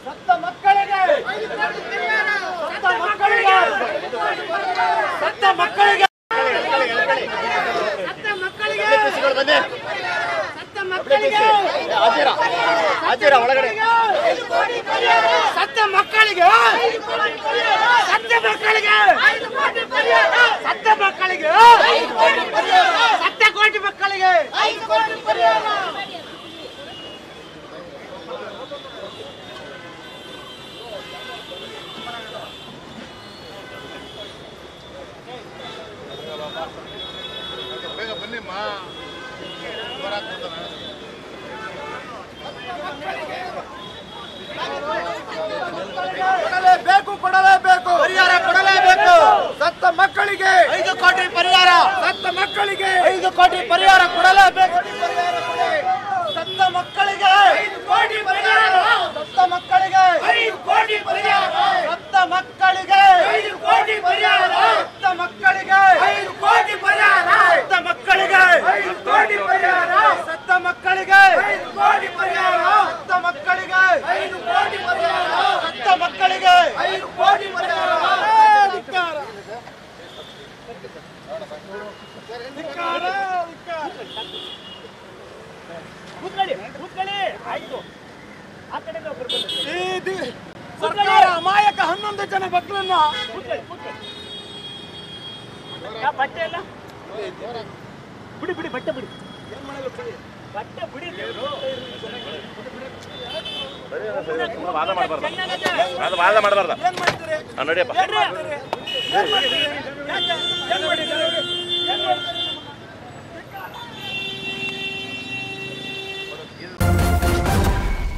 ಸತ್ತ ಮಕ್ಕಳಿಗೆ ಕೊಡಲೇಬೇಕು ಪರಿಹಾರ ಕೊಡಲೇಬೇಕು. ಸತ್ತ ಮಕ್ಕಳಿಗೆ 5 ಕೋಟಿ ಪರಿಹಾರ, ಸತ್ತ ಮಕ್ಕಳಿಗೆ 5 ಕೋಟಿ ಪರಿಹಾರ ಕೊಡಲೇಬೇಕು. ಸತ್ತ ಮಕ್ಕಳಿಗೆ 5 ಕೋಟಿ ಪರಿಹಾರ, ಸತ್ತ ಮಕ್ಕಳಿಗೆ 5 ಕೋಟಿ ಪರಿಹಾರ, ಸತ್ತ ಮಕ್ಕಳಿಗೆ 5 ಕೋಟಿ ಪರಿಹಾರ, ಸತ್ತ ಮಕ್ಕಳಿಗೆ 5 ಕೋಟಿ ಪರಿಹಾರ, ಸತ್ತ ಮಕ್ಕಳಿಗೆ 5 ಕೋಟಿ ಪರಿಹಾರ, ಸತ್ತ ಮಕ್ಕಳಿಗೆ 5 ಕೋಟಿ ಪರಿಹಾರ, ಸತ್ತ ಮಕ್ಕಳಿಗೆ 5 ಕೋಟಿ ಪರಿಹಾರ, ಸತ್ತ ಮಕ್ಕಳಿಗೆ 5 ಕೋಟಿ ಪರಿಹಾರ. ಸರ್ಕಾರ ಅಮಾಯಕ 11 ಜನ ಮಕ್ಕಳನ್ನ ಬಟ್ಟೆ ಎಲ್ಲ ಬಿಡಿ ಬಿಡಿ ಬಟ್ಟೆ ಬಿಡಿ ಬಟ್ಟೆ ಬಿಡಿ ವಾದ ಮಾಡಬಾರ್ದು ಏನ್ ಮಾಡ್ತೀರಿ ನೋಡಿಯಪ್ಪ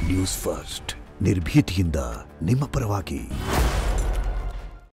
ನ್ಯೂಸ್ ಫಸ್ಟ್ ನಿರ್ಭೀತಿಯಿಂದ ನಿಮ್ಮ ಪರವಾಗಿ.